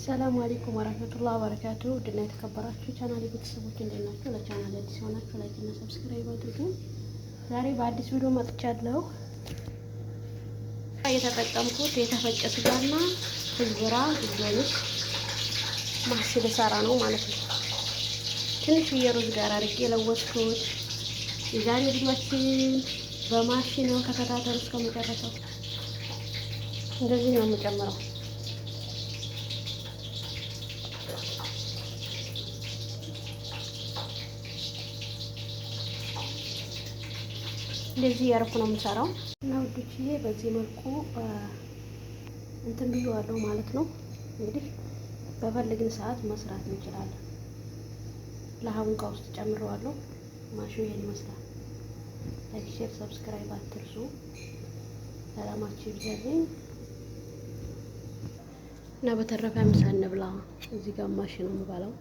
ሰላም አለይኩም ወራህመቱላሂ ወበረካቱ። ድና የተከበራችሁ ቻናሌ ቤተሰቦች እንዴት ናችሁ? ለቻናሌ አዲስ ሆናችሁ ላይክ እና ሰብስክራይብ አድርጉ። ዛሬ በአዲስ ቪዲዮ መጥቻለሁ። የተጠቀምኩት የተፈጨ ስጋና ኩዝብራ ግዶንስ ማሽ ልሰራ ነው ማለት ነው። ትንሽ የሩዝ ጋር አድርጌ ለወስኩት። የዛሬ ቪዲዮአችን በማሽ ነው። ተከታተሉ እስከ መጨረሻው። እንደዚህ ነው የምጨምረው። እንደዚህ ያረኩ ነው የምሰራው እና ውዶችዬ በዚህ መልኩ እንትን ብየዋለሁ ማለት ነው። እንግዲህ በፈለግን ሰዓት መስራት እንችላለን። ለሀቡን ውስጥ ጨምረዋለሁ። ማሹ ይሄን ይመስላል። ላይክ፣ ሼር፣ ሰብስክራይብ አትርሱ። ሰላማችሁ ይብዛልኝ እና በተረፈ ምሳ እንብላ። እዚህ ጋር ማሽ ነው የምበላው።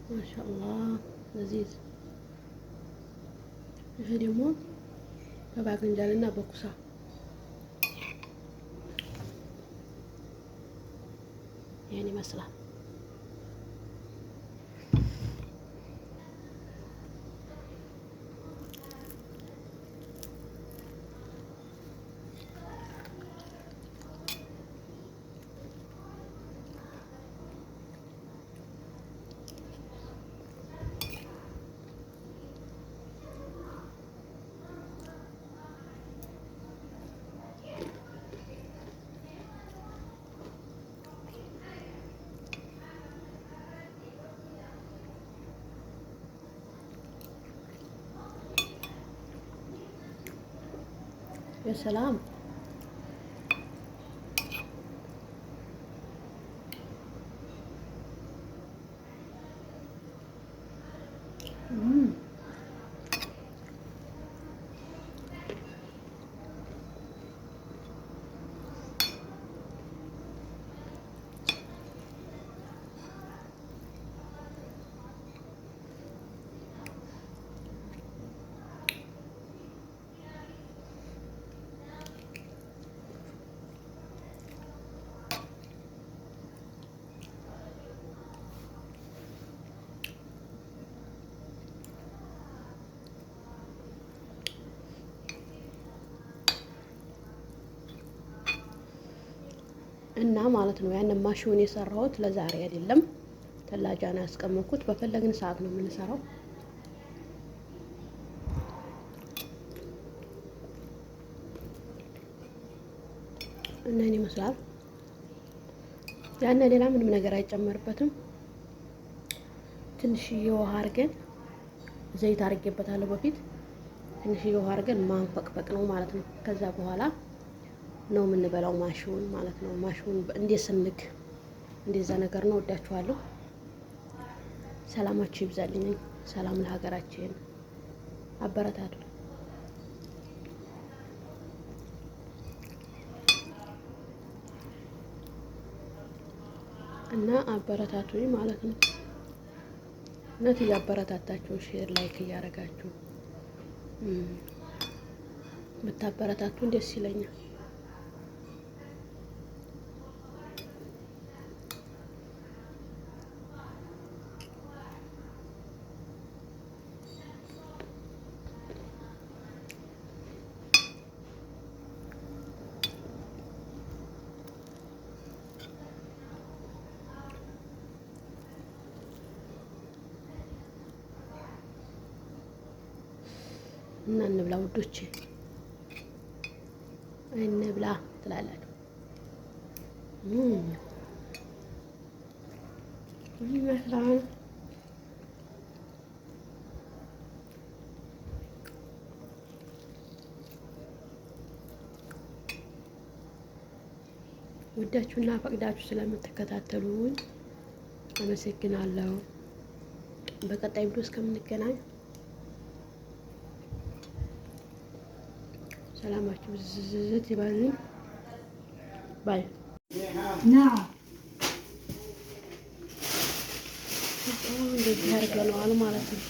ማሻአላህ ለዚዝ። ይሄ ደግሞ በባግንጃልና በኩሳ ይሄን ይመስላል። የሰላም እና ማለት ነው። ያንን ማሽውን የሰራሁት ለዛሬ አይደለም። ተላጃ ነው ያስቀመጥኩት። በፈለግን ሰዓት ነው የምንሰራው። እና እኔ ይመስላል ያን ሌላ ምንም ነገር አይጨመርበትም። ትንሽዬ ውሃ አድርገን ዘይት አድርጌበታለሁ በፊት። ትንሽዬ ውሃ አድርገን ማንፈቅፈቅ ነው ማለት ነው። ከዛ በኋላ ነው የምንበላው ማሽውን ማለት ነው። ማሽውን እንደ ስንግ እንደዛ ነገር ነው። ወዳችኋለሁ። ሰላማችሁ ይብዛልኝ። ሰላም ለሀገራችን። አበረታቱ እና አበረታቱኝ ማለት ነው። እውነት እያበረታታችሁ ሼር ላይክ እያደረጋችሁ ብታበረታቱኝ ደስ ይለኛል። እና እንብላ ውዶች፣ እንብላ ትላላችሁ። ይመስላል ወዳችሁና ፈቅዳችሁ ስለምትከታተሉኝ አመሰግናለሁ። በቀጣይ ቪዲዮ እስከምንገናኝ ሰላማችሁ ዝዝት ይበልኝ ባይ እንደዚህ አድርገነዋል ማለት ነው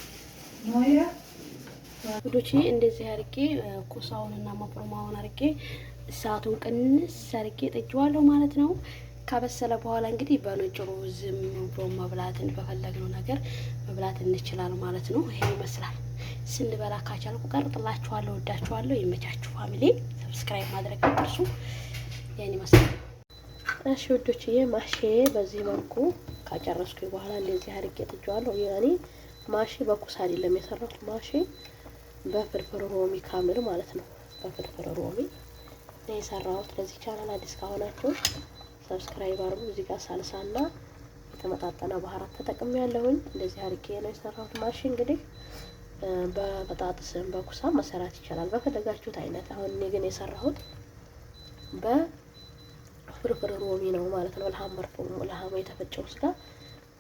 ውዶቼ። እንደዚህ አድርጌ ኩሳውንና መፍሮማውን አድርጌ እሳቱን ቅንስ አድርጌ ጠጅዋለሁ ማለት ነው። ከበሰለ በኋላ እንግዲህ በነጭ ሩዝም መብላትን በፈለግነው ነገር መብላት እንችላለን ማለት ነው። ይሄ ይመስላል። ስንበላ ካቻልኩ ቀርጥላችኋለሁ። ወዳችኋለሁ። ይመቻችሁ ፋሚሊ። ሰብስክራይብ ማድረግ አትርሱ። ያን ይመስላል። እሺ ውዶችዬ ማሼ በዚህ መልኩ ካጨረስኩኝ በኋላ እንደዚህ አድርጌ ጥጄዋለሁ። ያኔ ማሼ በኩስ አይደለም የሰራሁት፣ ማሼ በፍርፍር ሮሚ ካምር ማለት ነው። በፍርፍር ሮሚ ነው የሰራሁት። ለዚህ ቻናል አዲስ ከሆናችሁ ሰብስክራይብ አድርጉ። እዚህ ጋር ሳልሳና የተመጣጠነ ባህራት ተጠቅሜ ያለሁኝ እንደዚህ አድርጌ ነው የሰራሁት። ማሼ እንግዲህ በበጣጥስም በኩሳ መሰራት ይቻላል በፈለጋችሁት አይነት። አሁን እኔ ግን የሰራሁት በፍርፍር ሮሚ ነው ማለት ነው። ለሐሙ የተፈጨው ስጋ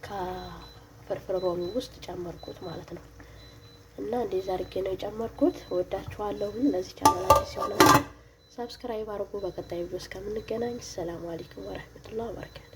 ከፍርፍር ሮሚ ውስጥ ጨመርኩት ማለት ነው። እና እንደዚህ አድርጌ ነው የጨመርኩት። ወዳችኋለሁ። ለዚህ ቻናል አዲስ ሲሆን ሰብስክራይብ አድርጉ። በቀጣይ ቪዲዮ እስከምንገናኝ ሰላም አለይኩም ወራህመቱላሂ ወበረካቱ።